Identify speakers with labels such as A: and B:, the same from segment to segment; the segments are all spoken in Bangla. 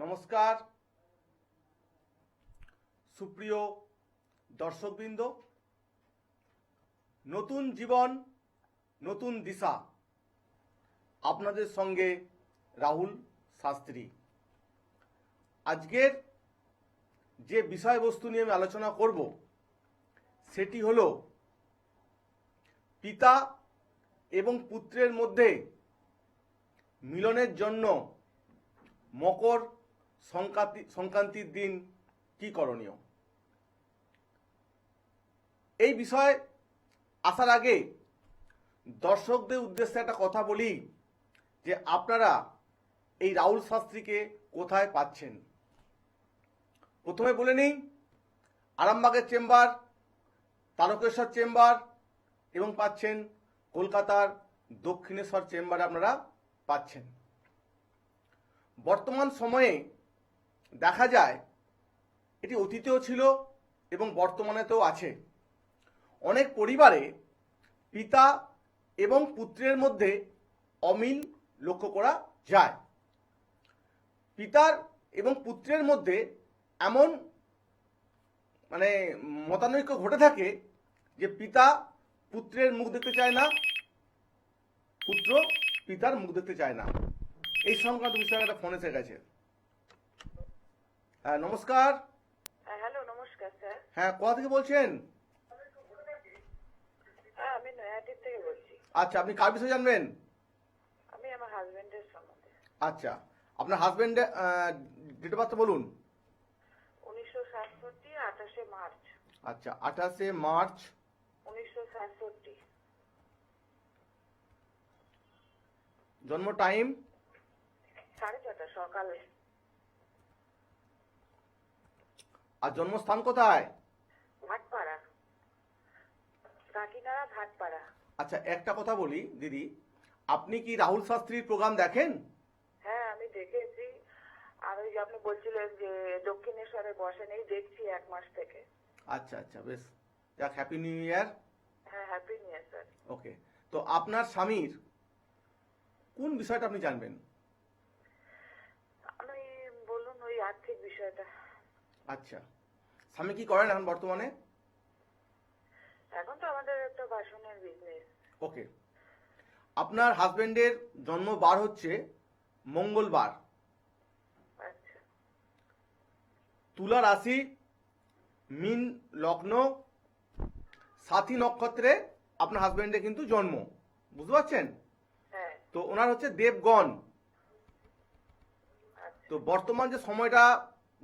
A: নমস্কার সুপ্রিয় দর্শকবৃন্দ, নতুন জীবন নতুন দিশা আপনাদের সঙ্গে রাহুল শাস্ত্রী। আজকের যে বিষয়বস্তু নিয়ে আমি আলোচনা করব সেটি হলো পিতা এবং পুত্রের মধ্যে মিলনের জন্য মকর সংক্রান্তির দিন কি করণীয়। এই বিষয়ে আসার আগে দর্শকদের উদ্দেশ্যে একটা কথা বলি যে আপনারা এই রাহুল শাস্ত্রীকে কোথায় পাচ্ছেন। প্রথমে বলে নিই, আরামবাগের চেম্বার, তারকেশ্বর চেম্বার এবং পাচ্ছেন কলকাতার দক্ষিণেশ্বর চেম্বারে আপনারা পাচ্ছেন। বর্তমান সময়ে দেখা যায় এটি অতীতেও ছিল এবং বর্তমানেতেও আছে। অনেক পরিবারে পিতা এবং পুত্রের মধ্যে অমিল লক্ষ্য করা যায়। পিতার এবং পুত্রের মধ্যে এমন মতানৈক্য ঘটে থাকে যে পিতা পুত্রের মুখ দেখতে চায় না, পুত্র পিতার মুখ দেখতে চায় না। এই সংক্রান্ত বিষয়ে একটা ফোন এসে গেছে। হ্যাঁ, নমস্কার।
B: হ্যালো, নমস্কার স্যার।
A: হ্যাঁ, কোথা থেকে বলছেন?
B: আমি নয়াটি থেকে বলছি।
A: আচ্ছা, আপনি কার বিষয়ে জানবেন?
B: আমি আমার হাজবেন্ডের সম্বন্ধে।
A: আচ্ছা, আপনার হাজবেন্ডের ডেট অফ বার্থ বলুন।
B: 1967, 28 মার্চ।
A: আচ্ছা, 28 মার্চ
B: 1967।
A: জন্ম টাইম
B: 6:30 সকালে।
A: আর জন্মস্থান কোথায়?
B: ভাটপাড়া, কাকিনাড়া ভাটপাড়া।
A: আচ্ছা, একটা কথা বলি দিদি, আপনি কি রাহুল শাস্ত্রীর প্রোগ্রাম দেখেন?
B: হ্যাঁ, আমি দেখেছি। আর ওই যে আপনি বলছিলেন যে দক্ষিণেশ্বরে বসেন, এই দেখছি 1 মাস থেকে।
A: আচ্ছা আচ্ছা, বেশ, যাক, হ্যাপি নিউ ইয়ার।
B: হ্যাঁ, হ্যাপি নিউ ইয়ার স্যার।
A: ওকে, তো আপনার স্বামীর কোন বিষয়টা আপনি জানবেন?
B: আমি বলুন ওই আর্থিক বিষয়টা।
A: আচ্ছা, স্বামী কি করেন এখন বর্তমানে?
B: এখন তো আমাদের একটা বাসনের বিজনেস।
A: ওকে, আপনার হাজবেন্ডের জন্ম বার হচ্ছে মঙ্গলবার,
B: আচ্ছা।
A: তুলা রাশি, মীন লগ্ন, সাথী নক্ষত্রে আপনার হাজবেন্ডের কিন্তু জন্ম, বুঝতে পারছেন?
B: হ্যাঁ।
A: তো ওনার হচ্ছে দেবগণ। তো বর্তমান যে সময়টা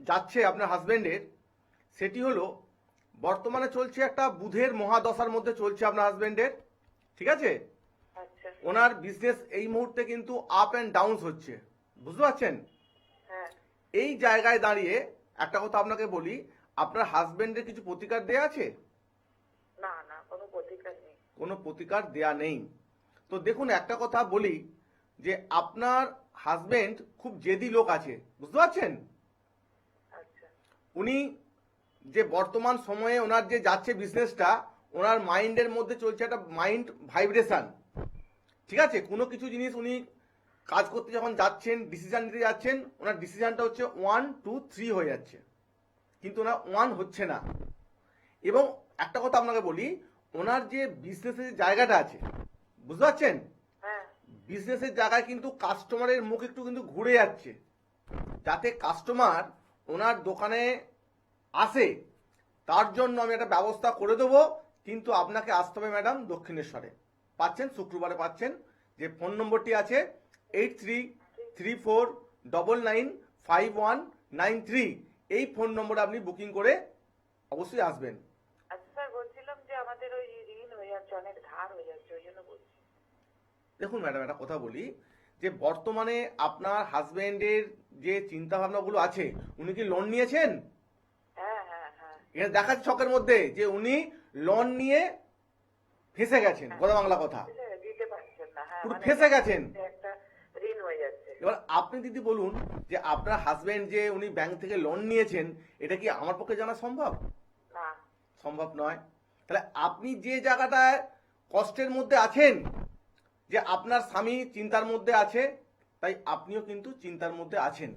A: যাচ্ছে আপনার হাজবেন্ডের, সেটি হলো বর্তমানে চলছে একটা বুধের মহাদশার মধ্যে চলছে আপনার হাজবেন্ডের, ঠিক আছে?
B: আচ্ছা।
A: ওনার বিজনেস এই মুহূর্তে কিন্তু আপ অ্যান্ড ডাউন হচ্ছে, বুঝতে পারছেন?
B: হ্যাঁ।
A: এই জায়গায় দাঁড়িয়ে একটা কথা আপনাকে বলি, আপনার হাজবেন্ডের কিছু প্রতিকার দেয়া আছে?
B: না না, কোনো প্রতিকার নেই।
A: কোনো প্রতিকার দেয়া নেই। তো দেখুন, একটা কথা বলি যে আপনার হাজবেন্ড খুব জেদি লোক আছে, বুঝতে পারছেন?
B: আচ্ছা।
A: উনি যে বর্তমান সময়ে ওনার যে যাচ্ছে বিজনেসটা, ওনার মাইন্ডের মধ্যে চলছে একটা মাইন্ড ভাইব্রেশন, ঠিক আছে? কোনো কিছু জিনিস উনি কাজ করতে যখন যাচ্ছেন, ডিসিশন নিতে যাচ্ছেন, ওনার ডিসিশনটা হচ্ছে 1, 2, 3 হয়ে যাচ্ছে, কিন্তু ওনার 1 হচ্ছে না। এবং একটা কথা আপনাকে বলি, ওনার যে বিজনেসের জায়গাটা আছে, বুঝতে পারছেন?
B: হ্যাঁ।
A: বিজনেসের জায়গায় কিন্তু কাস্টমারের মুখ একটু কিন্তু ঘুরে যাচ্ছে, যাতে কাস্টমার ওনার দোকানে আসে, তার জন্য আমি একটা ব্যবস্থা করে দেবো। কিন্তু আপনাকে আসতে হবে ম্যাডাম দক্ষিণেশ্বরে। পাচ্ছেন, শুক্রবারে পাচ্ছেন। যে ফোন নম্বরটি আছে 8334995193, এই ফোন নম্বরে আপনি বুকিং করে অবশ্যই আসবেন।
B: আচ্ছা স্যার, বলছিলাম যে আমাদের ওই ঋণ হয়ে যাচ্ছে, অনেক ধার হয়ে যাচ্ছে, ওই জন্য বলছি।
A: দেখুন ম্যাডাম, একটা কথা বলি যে বর্তমানে আপনার হাজবেন্ডের যে চিন্তা ভাবনাগুলো আছে, উনি কি লোন নিয়েছেন?
B: হ্যাঁ হ্যাঁ হ্যাঁ।
A: এখানে দেখাচ্ছে ছকের মধ্যে যে উনি লোন নিয়ে ফেঁসে গেছেন, কথা বাংলা কথা,
B: দিতে পারছেন না। হ্যাঁ,
A: পুরো ফেঁসে গেছেন।
B: একটা ঋণ হয়ে যাচ্ছে।
A: এবার আপনি দিদি বলুন যে আপনার হাজবেন্ড যে উনি ব্যাংক থেকে লোন নিয়েছেন, এটা কি আমার পক্ষে জানা সম্ভব?
B: না,
A: সম্ভব নয়। তাহলে আপনি যে জায়গাটায় কষ্টের মধ্যে আছেন, যে আপনার স্বামী চিন্তার মধ্যে আছে, তাই আপনিও কিন্তু চিন্তার মধ্যে আছেন।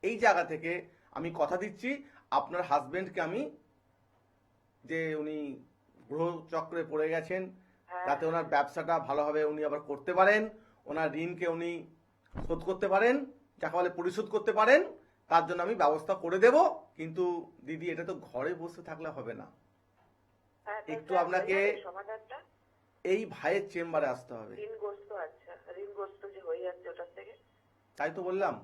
A: এই জায়গা থেকে আমি কথা দিচ্ছি আপনার হাজবেন্ডকে আমি, যে উনি গ্রহ চক্রে পড়ে গেছেন,
B: হ্যাঁ,
A: যাতে ওনার ব্যবসাটা ভালোভাবে উনি আবার করতে পারেন, ওনার ঋণকে উনি শোধ করতে পারেন, যাকে বলে পরিশোধ করতে পারেন, তার জন্য আমি ব্যবস্থা করে দেব। কিন্তু দিদি এটা তো ঘরে বসে থাকলে হবে না,
B: হ্যাঁ, তো
A: একটু
B: স্যার,
A: আপনাকে
B: হয়ে যাবে সমাধানটা?
A: এই ভাইয়ের চেম্বারে আসতে হবে।
B: ঋণগ্রস্ত, আচ্ছা, ঋণগ্রস্ত যে হয়ে যাচ্ছে ওটার থেকে।
A: তাই তো বললাম,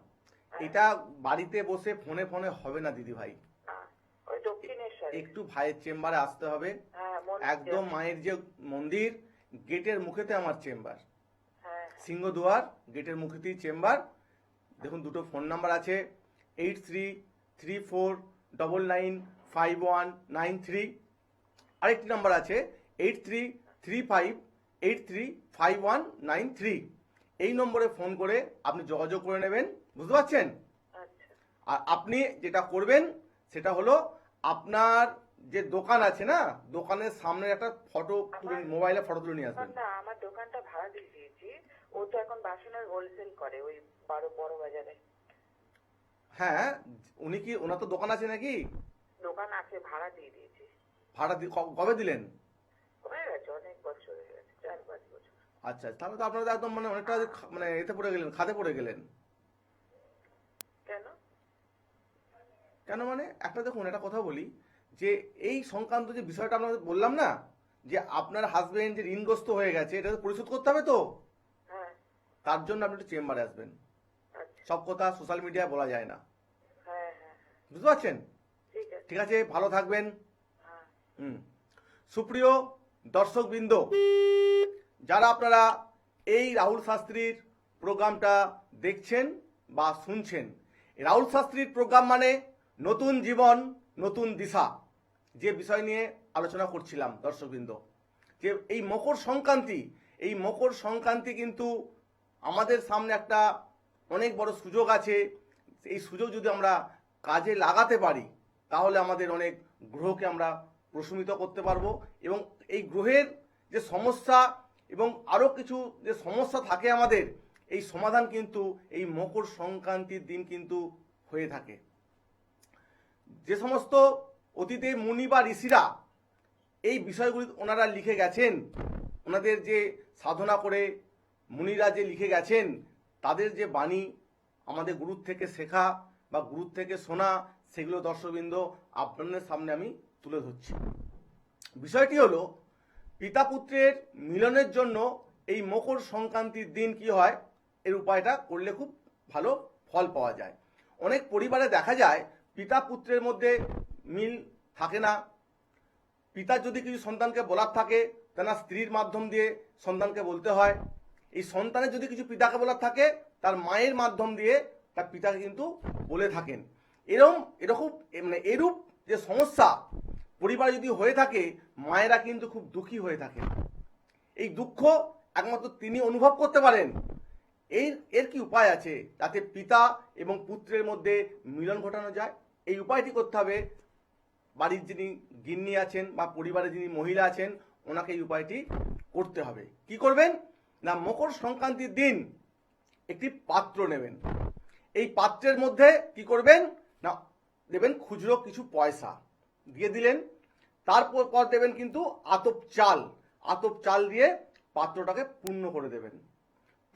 A: এটা বাড়িতে বসে ফোনে ফোনে হবে না দিদি ভাই,
B: হ্যাঁ, ওই দক্ষিণেশ্বরে।
A: একটু ভাইয়ের চেম্বারে আসতে হবে।
B: হ্যাঁ,
A: একদম মায়ের যে মন্দির, গেটের মুখেতে আমার চেম্বার,
B: হ্যাঁ,
A: সিংহদুয়ার গেটের মুখেতেই চেম্বার। দেখুন দুটো ফোন নাম্বার আছে, 8334995193, আরেকটি নাম্বার আছে 8335835193। এই নম্বরে ফোন করে আপনি যোগাযোগ করে নেবেন, বুঝতে পারছেন?
B: আচ্ছা,
A: আর আপনি যেটা করবেন সেটা হলো, আপনার যে দোকান আছে না, দোকানের সামনে একটা ফটো তুলে, মোবাইলে ফটো তুলে নিয়ে আসবেন।
B: না, আমার দোকানটা ভাড়া দিয়ে দিয়েছি। ও তো এখন বাসনের হোলসেল করে ওই বড় বাজারে।
A: হ্যাঁ, উনি কি, ওনার তো দোকান আছে নাকি?
B: দোকান আছে, ভাড়া দিয়ে দিয়েছি।
A: ভাড়া কবে দিলেন?
B: হয়ে গেছে, অনেক বছর হয়ে গেছে, 4-5 বছর।
A: আচ্ছা, তাহলে তো আপনারা একদম মানে অনেকটা মানে এতে পড়ে গেলেন, খাদে পড়ে গেলেন।
B: কেন?
A: কেন মানে, একটা দেখুন, একটা কথা বলি, যে এই সংক্রান্ত যে বিষয়টা আপনাদের বললাম না, যে আপনার হাজবেন্ড যে ঋণগ্রস্ত হয়ে গেছে, এটা তো পরিশোধ করতে হবে তো,
B: হ্যাঁ,
A: তার জন্য আপনি একটু চেম্বারে আসবেন।
B: আচ্ছা,
A: সব কথা সোশ্যাল মিডিয়ায় বলা যায় না,
B: হ্যাঁ, হ্যাঁ,
A: বুঝতে পারছেন?
B: ঠিক আছে,
A: ঠিক আছে, ভালো থাকবেন।
B: হ্যাঁ।
A: হুম। সুপ্রিয় দর্শকবৃন্দ, যারা আপনারা এই রাহুল শাস্ত্রীর প্রোগ্রামটা দেখছেন বা শুনছেন, রাহুল শাস্ত্রীর প্রোগ্রাম মানে নতুন জীবন, নতুন দিশা, যে বিষয় নিয়ে আলোচনা করছিলাম দর্শকবৃন্দ, যে এই মকর সংক্রান্তি, এই মকর সংক্রান্তি কিন্তু আমাদের সামনে একটা অনেক বড় সুযোগ আছে। এই সুযোগ যদি আমরা কাজে লাগাতে পারি, তাহলে আমাদের অনেক গ্রহকে আমরা প্রশমিত করতে পারবো, এবং এই গ্রহের যে সমস্যা এবং আরও কিছু যে সমস্যা থাকে আমাদের, এই সমাধান কিন্তু এই মকর সংক্রান্তির দিন কিন্তু হয়ে থাকে। যে সমস্ত অতীতে মুনি বা ঋষিরা এই বিষয়গুলি ওনারা লিখে গেছেন, ওনাদের যে সাধনা করে মুনিরা যে লিখে গেছেন, তাদের যে বাণী আমাদের গুরুর থেকে শেখা বা গুরুর থেকে শোনা, সেগুলো দর্শকবৃন্দ আপনাদের সামনে আমি তুলে ধরছি। বিষয়টি হলো, পিতা পুত্রের মিলনের জন্য এই মকর সংক্রান্তির দিন কি হয়, এর উপায়টা করলে খুব ভালো ফল পাওয়া যায়। অনেক পরিবারে দেখা যায় পিতা পুত্রের মধ্যে মিল থাকে না। পিতার যদি কিছু সন্তানকে বলার থাকে, তার স্ত্রীর মাধ্যম দিয়ে সন্তানকে বলতে হয়। এই সন্তানের যদি কিছু পিতাকে বলার থাকে, তার মায়ের মাধ্যম দিয়ে তার পিতাকে কিন্তু বলে থাকেন। এরকম মানে এরূপ যে সমস্যা পরিবারে যদি হয়ে থাকে, মায়েরা কিন্তু খুব দুঃখী হয়ে থাকে। এই দুঃখ একমাত্র তিনি অনুভব করতে পারেন। এর কি উপায় আছে যাতে পিতা এবং পুত্রের মধ্যে মিলন ঘটানো যায়? এই উপায়টি করতে হবে, বাড়ির যিনি গিন্নি আছেন বা পরিবারের যিনি মহিলা আছেন, ওনাকে এই উপায়টি করতে হবে। কি করবেন না, মকর সংক্রান্তির দিন একটি পাত্র নেবেন। এই পাত্রের মধ্যে কি করবেন না, দেবেন খুচরো কিছু পয়সা দিয়ে দিলেন। তারপর দেবেন কিন্তু আতপ চাল দিয়ে পাত্রটাকে পূর্ণ করে দেবেন।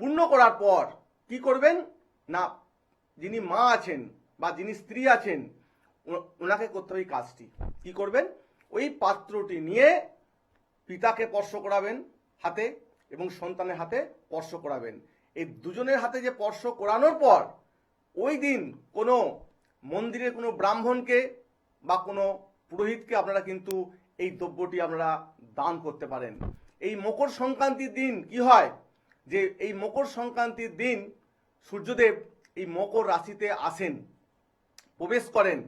A: পূর্ণ করার পর কি করবেন না, যিনি মা আছেন বা যিনি স্ত্রী আছেন, ওনাকে করতে হবে এই কাজটি। কি করবেন, ওই পাত্রটি নিয়ে পিতাকে স্পর্শ করাবেন হাতে এবং সন্তানের হাতে স্পর্শ করাবেন। এই দুজনের হাতে যে স্পর্শ করানোর পর, ওই দিন কোনো মন্দিরের কোনো ব্রাহ্মণকে বা কোনো পুরোহিতকে আপনারা কিন্তু এই দ্রব্যটি আপনারা দান করতে পারেন। এই মকর সংক্রান্তির দিন কি হয়, যে এই মকর সংক্রান্তির দিন সূর্যদেব এই মকর রাশিতে আসেন, প্রবেশ করেন,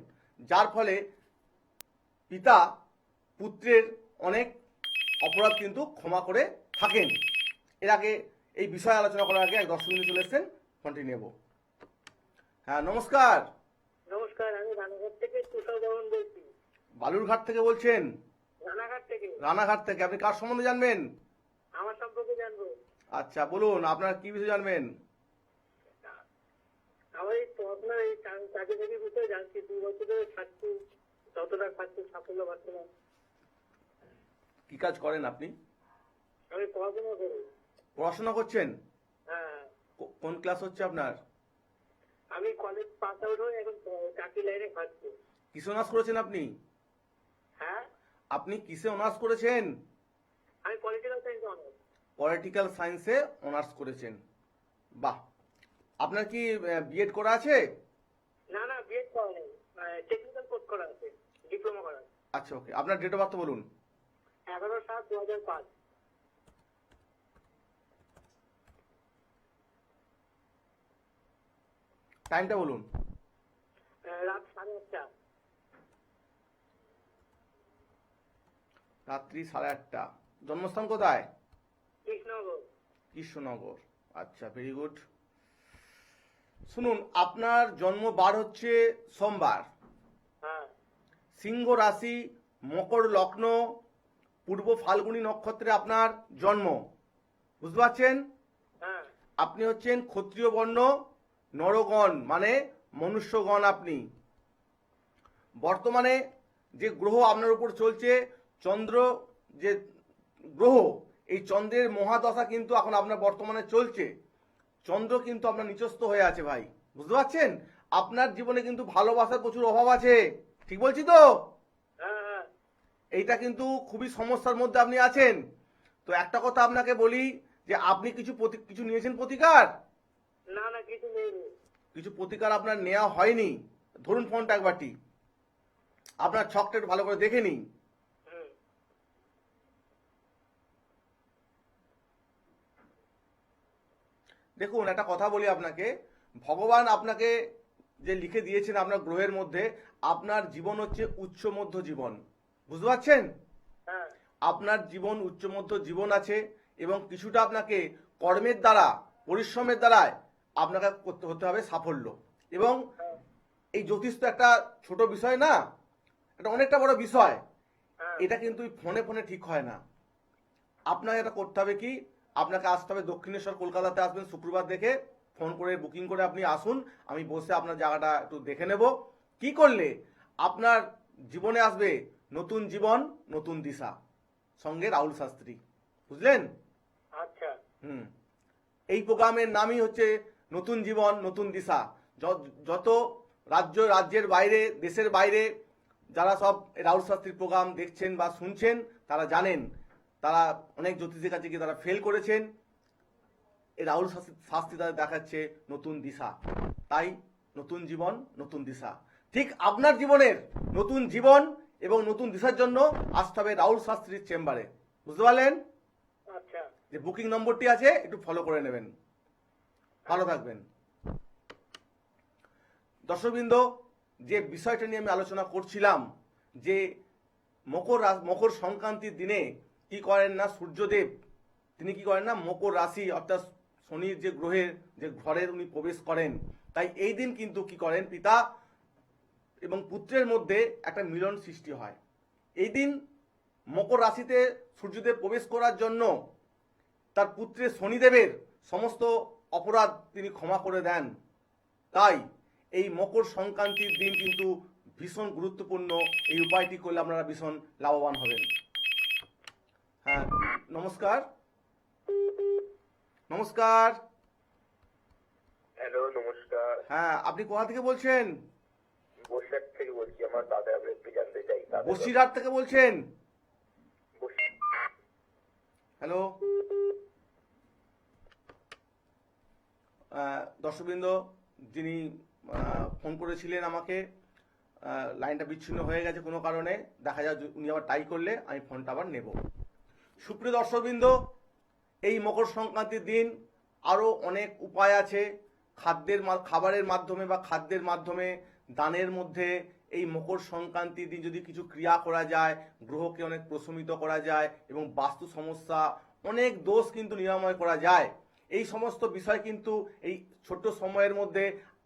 A: যার ফলে পিতা পুত্রের অনেক অপরাধ কিন্তু ক্ষমা করে থাকেন। এর আগে এই বিষয়ে আলোচনা করার আগে এক দর্শক চলে এসেছেন, ফোনটি নেব। হ্যাঁ, নমস্কার।
C: নমস্কার, আমি রানাঘাট থেকে তুষার বর্মন বলছি।
A: বালুরঘাট থেকে বলছেন?
C: রানাঘাট থেকে।
A: রানাঘাট থেকে। আপনি কার সম্বন্ধে জানবেন?
C: আমার সম্পর্কে জানবো।
A: আচ্ছা, বলুন আপনার কি বিষয় জানবেন?
C: আমার এই আপনার এই চাকরি বিষয়ে জানছি, 2 বছর ধরে খাচ্ছি, যতটা খাচ্ছি সাফল্য পাচ্ছি না।
A: কি কাজ করেন আপনি?
C: আমি পড়াশোনা করি।
A: পড়াশোনা করছেন?
C: হ্যাঁ,
A: কোন ক্লাস হচ্ছে আপনার?
C: আমি কলেজ পাস আউট হয়ে এখন চাকরি লাইনে খাচ্ছি।
A: কিসে অনার্স করেছেন আপনি?
C: হ্যাঁ,
A: আপনি কিসে অনার্স করেছেন?
C: আমি পলিটিক্যাল সায়েন্স অনার্স।
A: পলিটিক্যাল সায়েন্সে অনার্স করেছেন, বাহ। আপনার কি বিএড করা আছে?
C: না না, বিএড করা নেই, টেকনিক্যাল কোর্স করা আছে, ডিপ্লোমা করা আছে।
A: আচ্ছা, ওকে। আপনার ডেট অফ বার্থ বলুন।
C: 11/7/2005।
A: টাইমটা বলুন।
C: রাত 8:30।
A: রাত্রি 8:30। জন্মস্থান কোথায়?
C: কৃষ্ণনগর।
A: কৃষ্ণনগর। আচ্ছা, ভেরি গুড। শুনুন, আপনার জন্ম বার হচ্ছে সোমবার,
C: হ্যাঁ,
A: সিংহ রাশি, মকর লগ্ন, পূর্ব ফাল্গুনী নক্ষত্রে আপনার জন্ম। বুঝতে পারছেন?
C: হ্যাঁ,
A: আপনি হচ্ছেন ক্ষত্রিয় বর্ণ, নরগণ মানে মনুষ্যগণ। আপনি বর্তমানে যে গ্রহ আপনার উপর চলছে, চন্দ্র যে গ্রহ, এই চন্দ্রের মহাদশা কিন্তু এখন আপনার বর্তমানে চলছে। চন্দ্র কিন্তু আপনার নিচস্থ হয়ে আছে ভাই, বুঝতে পারছেন? আপনার জীবনে কিন্তু ভালোবাসার প্রচুর অভাব আছে, ঠিক বলছি তো?
C: হ্যাঁ, হ্যাঁ,
A: এইটা কিন্তু খুবই সমস্যার মধ্যে আপনি আছেন। তো একটা কথা আপনাকে বলি, যে আপনি কিছু নিয়েছেন প্রতিকার?
C: না না, কিছু নেই।
A: কিছু প্রতিকার আপনার নেওয়া হয়নি। ধরুন ফোনটা একবারটি, আপনার ছকটা একটু ভালো করে দেখে নিন।
C: হুম,
A: দেখুন, একটা কথা বলি আপনাকে, ভগবান আপনাকে যে লিখে দিয়েছেন আপনার গ্রহের মধ্যে, আপনার জীবন হচ্ছে উচ্চ মধ্য জীবন। বুঝতে পারছেন?
C: হ্যাঁ,
A: আপনার জীবন উচ্চ মধ্য জীবন আছে, এবং কিছুটা আপনাকে কর্মের দ্বারা, পরিশ্রমের দ্বারায় আপনাকে হতে হবে সাফল্য। এবং
C: হ্যাঁ,
A: এই জ্যোতিষ তো একটা ছোট বিষয় না, এটা অনেকটা বড় বিষয়।
C: হ্যাঁ,
A: এটা কিন্তু ফোনে ফোনে ঠিক হয় না। আপনাকে এটা করতে হবে কি, আপনাকে আসতে হবে দক্ষিণেশ্বর, কলকাতাতে আসবেন শুক্রবার দেখে, ফোন করে বুকিং করে আপনি আসুন, আমি বসে আপনার জায়গাটা একটু দেখে নেব। কি করলে আপনার জীবনে আসবে নতুন জীবন, নতুন দিশা, সঙ্গে রাহুল শাস্ত্রী। বুঝলেন?
C: আচ্ছা,
A: এই প্রোগ্রামের নামই হচ্ছে নতুন জীবন, নতুন দিশা। যত রাজ্যের বাইরে, দেশের বাইরে যারা সব রাহুল শাস্ত্রীর প্রোগ্রাম দেখছেন বা শুনছেন, তারা জানেন, তারা অনেক জ্যোতিষের কাছে গিয়ে তারা ফেল করেছেন। এই রাহুল শাস্ত্রী তাদের দেখাচ্ছে নতুন দিশা। তাই নতুন জীবন, নতুন দিশা। ঠিক আপনার জীবনের নতুন জীবন এবং নতুন দিশার জন্য আসতে হবে রাহুল শাস্ত্রীর চেম্বারে। বুঝতে পারলেন?
C: আচ্ছা,
A: যে বুকিং নম্বরটি আছে, একটু ফলো করে নেবেন। ভালো থাকবেন। দর্শকবৃন্দ, যে বিষয়টা নিয়ে আমি আলোচনা করছিলাম, যে মকর সংক্রান্তির দিনে কি করেন না সূর্যদেব, তিনি কি করেন না মকর রাশি অর্থাৎ শনির যে গ্রহের যে ঘরের উনি প্রবেশ করেন। তাই এই দিন কিন্তু কি করেন, পিতা এবং পুত্রের মধ্যে একটা মিলন সৃষ্টি হয়। এই দিন মকর রাশিতে সূর্যদেব প্রবেশ করার জন্য তার পুত্রের শনিদেবের সমস্ত অপরাধ তিনি ক্ষমা করে দেন। তাই এই মকর সংক্রান্তির দিন কিন্তু ভীষণ গুরুত্বপূর্ণ। এই উপায়টি করলে আপনারা ভীষণ লাভবান হবেন। হ্যাঁ, নমস্কার। নমস্কার।
D: হ্যালো, নমস্কার।
A: হ্যাঁ, আপনি কোথা থেকে বলছেন?
D: বসিরহাট থেকে বলছি। আমার দাদা একটু জানতে চাই।
A: বসিরহাট থেকে বলছেন? হ্যালো, দর্শকবৃন্দ, যিনি ফোন করেছিলেন আমাকে, লাইনটা বিচ্ছিন্ন হয়ে গেছে কোনো কারণে, দেখা যায় উনি আবার ট্রাই করলে আমি ফোনটা আবার নেব। সুপ্রিয় দর্শকবৃন্দ, এই মকর সংক্রান্তির দিন আরও অনেক উপায় আছে। খাবারের মাধ্যমে বা খাদ্যের মাধ্যমে, দানের মধ্যে এই মকর সংক্রান্তির দিন যদি কিছু ক্রিয়া করা যায়, গ্রহকে অনেক প্রশমিত করা যায় এবং বাস্তু সমস্যা, অনেক দোষ কিন্তু নিরাময় করা যায়। এই সমস্ত বিষয় কিন্তু এই ছোট্ট সময়ের মধ্যে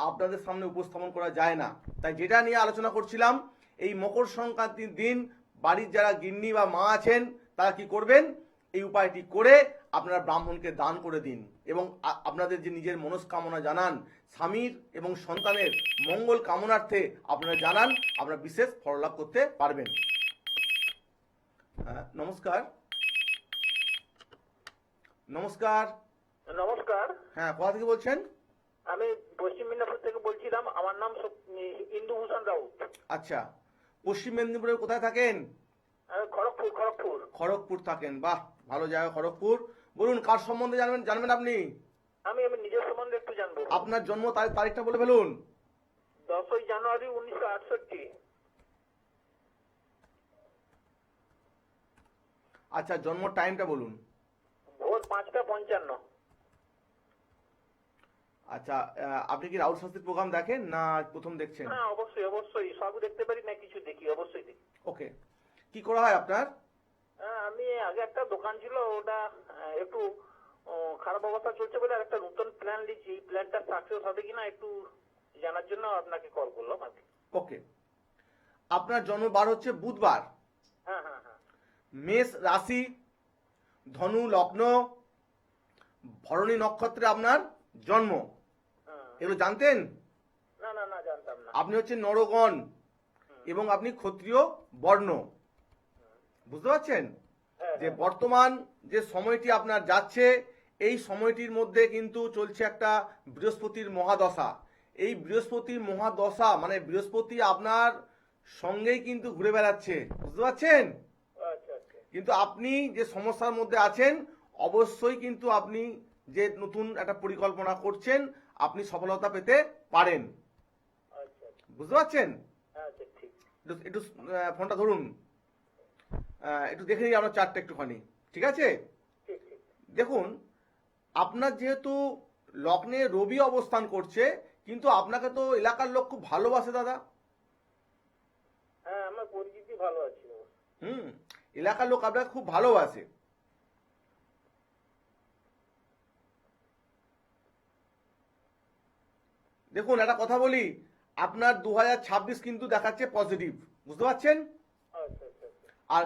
A: আপনাদের সামনে উপস্থাপন করা যায় না। তাই যেটা নিয়ে আলোচনা করছিলাম, এই মকর সংক্রান্তির দিন বাড়ির যারা গিন্নি বা মা আছেন, তারা কি করবেন, এই উপায়টি করে আপনারা ব্রাহ্মণকে দান করে দিন এবং আপনাদের যে নিজের মনস্কামনা জানান, স্বামীর এবং সন্তানের মঙ্গল কামনার্থে আপনারা জানান, আপনারা বিশেষ ফললাভ করতে পারবেন। নমস্কার। নমস্কার।
C: নমস্কার,
A: হ্যাঁ, কোথা থেকে বলছেন?
C: আমি পশ্চিম মেদিনীপুর থেকে বলছিলাম। আমার নাম ইন্দুভূষণ রাউত।
A: আচ্ছা, পশ্চিম মেদিনীপুরে কোথায় থাকেন?
C: খড়গপুর।
A: খড়গপুর থাকেন, বাহ, ভালো জায়গা খড়গপুর। বলুন, কার সম্বন্ধে জানবেন আপনি?
C: আমি নিজের সম্বন্ধে একটু জানবো।
A: আপনার জন্ম তারিখটা বলে ফেলুন।
C: 10ই জানুয়ারি 1968।
A: আচ্ছা, জন্ম টাইমটা বলুন।
C: ভোর 5টা 55।
A: আচ্ছা, আপনি কি রাহুল শাস্ত্রীর প্রোগ্রাম দেখেন না প্রথম দেখছেন?
C: হ্যাঁ, অবশ্যই সব দেখতে পারি না, কিছু দেখি, অবশ্যই দেখি।
A: ওকে, কি করা হয় আপনার?
C: হ্যাঁ, আমি আগে একটা দোকান ছিল, ওটা একটু খারাপ অবস্থা চলছে বলে আর একটা নতুন প্ল্যান নিচ্ছি। প্ল্যানটা সাকসেস হবে কিনা একটু জানার জন্য আপনাকে কল করলাম আর কি।
A: ওকে, আপনার জন্ম বার হচ্ছে বুধবার,
C: হ্যাঁ।
A: মেষ রাশি, ধনু লগ্ন, ভরণী নক্ষত্রে আপনার জন্ম। এগুলো জানতেন?
C: না, জানতাম না।
A: আপনি হচ্ছে নরগণ এবং আপনি ক্ষত্রিয় বর্ণ। বুঝতে পারছেন যে বর্তমান যে সময়টি আপনার যাচ্ছে, এই সময়টির মধ্যে কিন্তু চলছে একটা বৃহস্পতির মহাদশা। এই বৃহস্পতির মহাদশা মানে বৃহস্পতি আপনার সঙ্গেই কিন্তু ঘুরে বেড়াচ্ছে। বুঝতে পারছেন?
C: আচ্ছা।
A: কিন্তু আপনি যে সমস্যার মধ্যে আছেন, অবশ্যই কিন্তু আপনি যে নতুন একটা পরিকল্পনা করছেন, আপনি সফলতা পেতে পারেন।
C: আচ্ছা।
A: বুঝতে পারছেন?
C: আচ্ছা, ঠিক।
A: একটু ফোনটা ধরুন, একটু দেখে নিই আপনার চারটা একটুখানি, ঠিক আছে?
C: ঠিক।
A: দেখুন, আপনার যেহেতু লগ্নে রবি অবস্থান করছে, কিন্তু আপনাকে তো এলাকার লোক খুব ভালোবাসে দাদা।
C: হ্যাঁ, আমার পরিচিতি ভালো আছে।
A: এলাকার লোক আপনাকে খুব ভালোবাসে। দেখুন, একটা কথা বলি, আপনার 2026 কিন্তু দেখাচ্ছে পজিটিভ। বুঝতে পারছেন?
C: আচ্ছা।
A: আর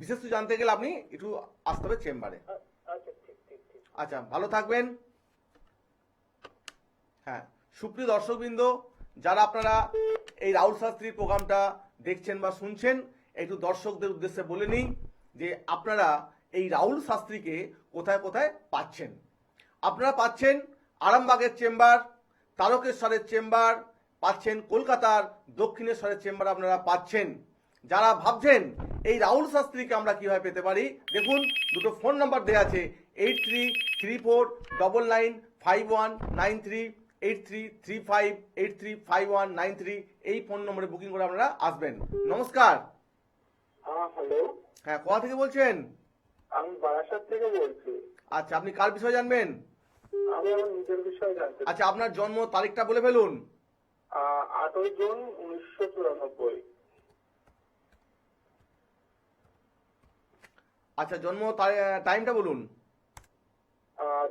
A: বিশেষ কিছু জানতে গেলে আপনি একটু আসতে হবে চেম্বারে।
C: আচ্ছা, ঠিক।
A: আচ্ছা, ভালো থাকবেন। হ্যাঁ, সুপ্রিয় দর্শকবৃন্দ, যারা আপনারা এই রাহুল শাস্ত্রীর প্রোগ্রামটা দেখছেন বা শুনছেন, একটু দর্শকদের উদ্দেশ্যে বলে নিই যে আপনারা এই রাহুল শাস্ত্রীকে কোথায় কোথায় পাচ্ছেন। আপনারা পাচ্ছেন আরামবাগের চেম্বার, তারকেশ্বরের চেম্বার পাচ্ছেন, কলকাতার দক্ষিণেশ্বরের চেম্বার আপনারা পাচ্ছেন। যারা ভাবছেন এই রাহুল শাস্ত্রীকে আমরা কিভাবে পেতে পারি, দেখুন দুটো ফোন নাম্বার দেওয়া আছে, 8334995193, 8335835193। এই ফোন নম্বরে বুকিং করে আপনারা আসবেন। নমস্কার।
C: হ্যাঁ, হ্যালো।
A: হ্যাঁ, কোথা থেকে বলছেন?
C: আমি বারাসাত থেকে বলছি।
A: আচ্ছা, আপনি কার বিষয়ে জানবেন?
C: আমি আমার নিজের বিষয়ে জানতে চাই।
A: আচ্ছা, আপনার জন্ম তারিখটা বলে ফেলুন।
C: 8ই জুন 1994।
A: আচ্ছা, জন্ম টাইমটা বলুন।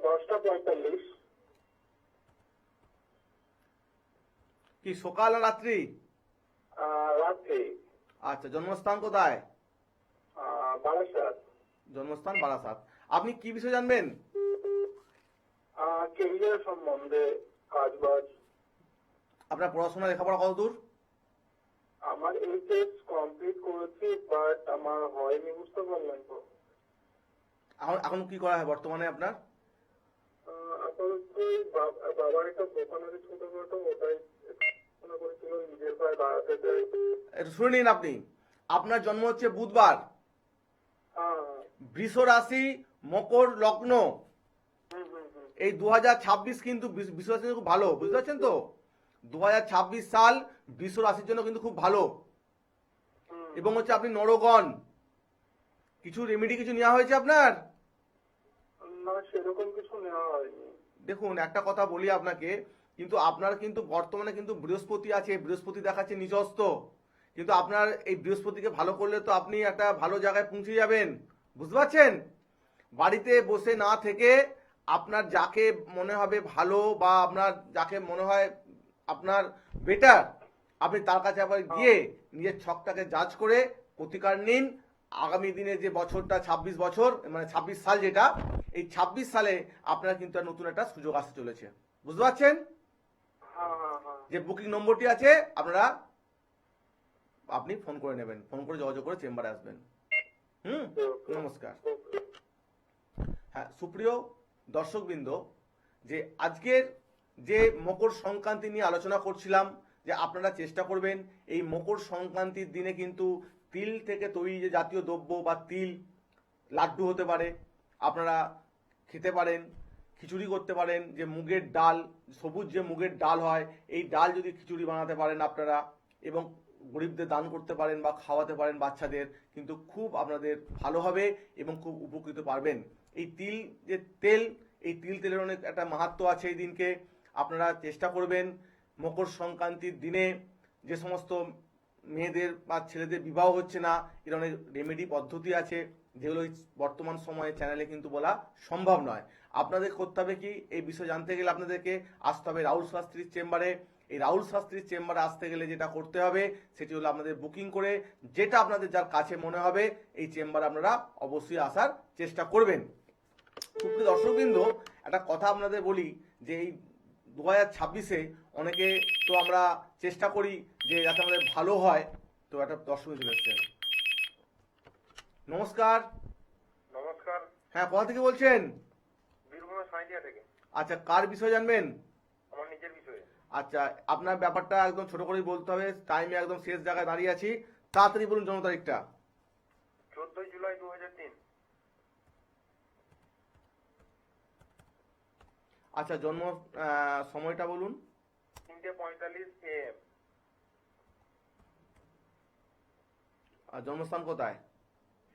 C: 10টা 45।
A: কি সকাল না রাত্রি?
C: রাত্রে।
A: আচ্ছা, জন্মস্থান কোথায়?
C: বারাসাত।
A: জন্মস্থান বারাসাত। আপনি কি বিষয় জানবেন?
C: কেরিয়ার সম্বন্ধে, কাজবাজ।
A: আপনার পড়াশোনা লেখাপড়া কত দূর?
C: আমার এইচএস কমপ্লিট করেছি, বাট আমার হয়নি। বুঝতে পারলেন তো?
A: এখন কি করা হয় বর্তমানে আপনার?
C: আপাতত বাবার একটা দোকান আছে ছোটখাটো, ওটাই পড়াশোনা করেছিল, নিজের পায়ে দাঁড়াতে চাই।
A: একটু শুনে নিন আপনি। আপনার জন্ম হচ্ছে বুধবার, বৃষ রাশি, মকর লগ্ন। এই 2026 কিন্তু বৃষ রাশির জন্য খুব ভালো। বুঝতে পারছেন তো? 2026 সাল বৃষ রাশির জন্য কিন্তু খুব ভালো। এবং হচ্ছে আপনি নরগণ। কিছু রেমেডি কিছু নেওয়া হয়েছে আপনার?
C: না, সেরকম কিছু নেওয়া হয়নি।
A: দেখুন, একটা কথা বলি আপনাকে, কিন্তু আপনার কিন্তু বর্তমানে কিন্তু বৃহস্পতি আছে, বৃহস্পতি দেখাচ্ছে নিচস্ত। কিন্তু আপনার এই বৃহস্পতিকে ভালো করলে তো আপনি একটা ভালো জায়গায় পৌঁছে যাবেন। বুঝতে পারছেন? বাড়িতে বসে না থেকে আপনার যাকে মনে হবে ভালো বা আপনার যাকে মনে হয় আপনার বেটার, আপনি তার কাছে আবার গিয়ে নিজের ছকটাকে জাজ করে প্রতিকার নিন। আগামী দিনে যে বছরটা 26 বছর, মানে 26 সাল যেটা, এই 26 সালে আপনার কিন্তু আর নতুন একটা সুযোগ আসতে চলেছে। বুঝতে পারছেন?
C: হ্যাঁ হ্যাঁ হ্যাঁ।
A: যে বুকিং নম্বরটি আছে আপনি ফোন করে নেবেন, ফোন করে যোগাযোগ করে চেম্বারে আসবেন। নমস্কার। হ্যাঁ, সুপ্রিয় দর্শকবৃন্দ, যে আজকের যে মকর সংক্রান্তি নিয়ে আলোচনা করছিলাম, যে আপনারা চেষ্টা করবেন এই মকর সংক্রান্তির দিনে কিন্তু তিল থেকে তৈরি যে জাতীয় দ্রব্য বা তিল লাড্ডু হতে পারে, আপনারা খেতে পারেন, খিচুড়ি করতে পারেন, যে মুগের ডাল, সবুজ যে মুগের ডাল হয়, এই ডাল যদি খিচুড়ি বানাতে পারেন আপনারা, এবং গরিবদের দান করতে পারেন বা খাওয়াতে পারেন বাচ্চাদের, কিন্তু খুব আপনাদের ভালো হবে এবং খুব উপকৃত পারবেন। এই তিল যে তেল, এই তিল তেলের অনেক একটা মাহাত্ম্য আছে। এই দিনকে আপনারা চেষ্টা করবেন মকর সংক্রান্তির দিনে, যে সমস্ত মেয়েদের বা ছেলেদের বিবাহ হচ্ছে না, এর অনেক রেমেডি পদ্ধতি আছে, যেগুলো বর্তমান সময়ে চ্যানেলে কিন্তু বলা সম্ভব নয়। আপনাদের করতে হবে কি, এই বিষয় জানতে গেলে আপনাদেরকে আসতে হবে রাহুল শাস্ত্রীর চেম্বারে। এই রাহুল শাস্ত্রীর চেম্বারে আসতে গেলে যেটা করতে হবে সেটি হলো আপনাদের বুকিং করে, যেটা আপনাদের যার কাছে মনে হবে এই চেম্বারে আপনারা অবশ্যই আসার চেষ্টা করবেন। সুপ্রিয় দর্শকবৃন্দ, একটা কথা আপনাদের বলি, যে এই 2026-এ অনেকে তো আমরা চেষ্টা করি যে যাতে আমাদের ভালো হয়। তো একটা দর্শক চলে এসছেন। নমস্কার।
D: নমস্কার,
A: হ্যাঁ, কোথা থেকে বলছেন?
D: বীরভূমের সাঁইদিয়া থেকে।
A: আচ্ছা, কার বিষয় জানবেন?
D: আমার নিজের বিষয়ে।
A: আচ্ছা, আপনার ব্যাপারটা একদম ছোট করেই বলতে হবে, টাইমে একদম শেষ জায়গায় দাঁড়িয়ে আছি। তাড়াতাড়ি বলুন জন্ম তারিখটা।
D: 14 জুলাই 2003।
A: আচ্ছা, জন্ম সময়টা বলুন।
D: 3:45 AM।
A: আর জন্মস্থান কোথায়?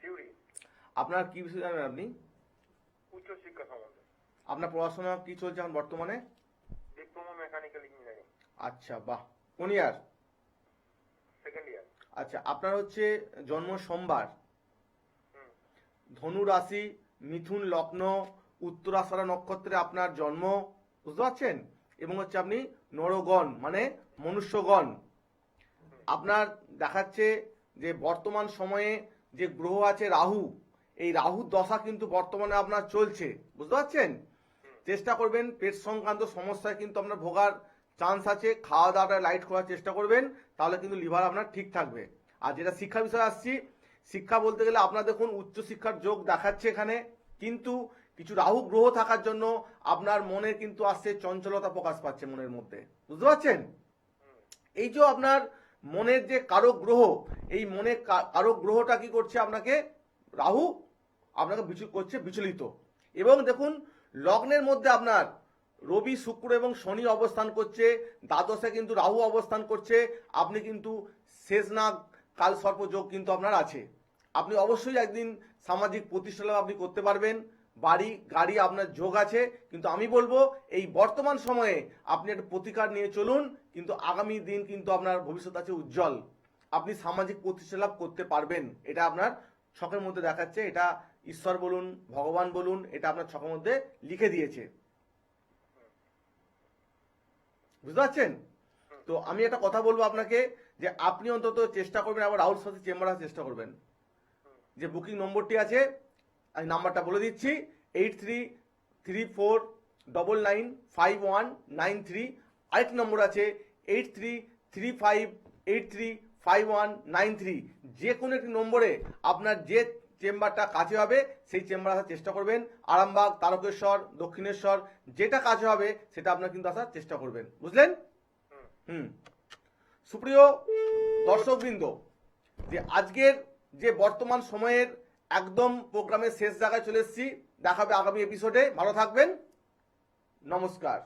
D: সিউড়ি।
A: আপনার কি বিষয় জানেন আপনি?
D: উচ্চশিক্ষা সম্বন্ধে।
A: আপনার পড়াশোনা কি চলছে এখন বর্তমানে?
D: Diploma mechanical engineering.
A: আচ্ছা, বাহ। কোন ইয়ার?
D: Second year.
A: আচ্ছা, আপনার হচ্ছে জন্ম সোমবার,
D: হুম।
A: ধনু রাশি, মিথুন লগ্ন, উত্তরাষাঢ়া নক্ষত্রে আপনার জন্ম। বুঝতে পারছেন? এবং হচ্ছে আপনি নরগণ মানে মনুষ্যগণ। আপনার দেখাচ্ছে যে বর্তমান সময়ে যে গ্রহ আছে রাহু, এই রাহুর দশা কিন্তু বর্তমানে আপনার চলছে। বুঝতে পারছেন? চেষ্টা করবেন পেট সংক্রান্ত সমস্যায় কিন্তু আপনার ভোগার চান্স আছে। খাওয়া দাওয়াটা লাইট করার চেষ্টা করবেন, তাহলে কিন্তু লিভার আপনার ঠিক থাকবে। আর যেটা শিক্ষা বিষয়ে আসছি, শিক্ষা বলতে গেলে আপনার দেখুন উচ্চশিক্ষার যোগ দেখাচ্ছে এখানে, কিন্তু কিছু রাহু গ্রহ থাকার জন্য আপনার মনে কিন্তু আসছে চঞ্চলতা প্রকাশ পাচ্ছে মনের মধ্যে। বুঝতে পারছেন? এই যে আপনার মনের যে কারক গ্রহ, এই মনে কারক গ্রহটা কি করছে আপনাকে, রাহু আপনাকে করছে বিচলিত। এবং দেখুন লগ্নের মধ্যে আপনার রবি, শুক্র এবং শনি অবস্থান করছে, দ্বাদশে কিন্তু রাহু অবস্থান করছে। আপনি কিন্তু শেষনাগ কাল সর্প যোগ কিন্তু আপনার আছে। আপনি অবশ্যই একদিন সামাজিক প্রতিষ্ঠা লাভ আপনি করতে পারবেন, বাড়ি গাড়ি আপনার যোগ আছে। কিন্তু আমি বলবো এই বর্তমান সময়ে আপনি একটা প্রতিকার নিয়ে চলুন, কিন্তু আগামী দিন কিন্তু আপনার ভবিষ্যৎ আছে উজ্জ্বল। আপনি সামাজিক প্রতিষ্ঠা লাভ করতে পারবেন, এটা আপনার ছকের মধ্যে দেখাচ্ছে। এটা ঈশ্বর বলুন, ভগবান বলুন, এটা আপনার ছকের মধ্যে লিখে দিয়েছে। বুঝতে পারছেন? তো আমি একটা কথা বলবো আপনাকে, যে আপনি অন্তত চেষ্টা করবেন আবার রাহুল সাথে চেম্বার আসার চেষ্টা করবেন। যে বুকিং নম্বরটি আছে, আমি নাম্বারটা বলে দিচ্ছি, 8334995193। আরেকটি নম্বর আছে 8335835193। যে কোনো একটি নম্বরে আপনার যে চেম্বারটা কাছে হবে সেই চেম্বার আসার চেষ্টা করবেন। আরামবাগ, তারকেশ্বর, দক্ষিণেশ্বর, যেটা কাছে হবে সেটা আপনার কিন্তু আসার চেষ্টা করবেন। বুঝলেন? সুপ্রিয় দর্শকবৃন্দ, যে আজকের যে বর্তমান সময়ের একদম প্রোগ্রামের শেষ জায়গায় চলে এসেছি। দেখাবে আগামী এপিসোডে। ভালো থাকবেন। নমস্কার।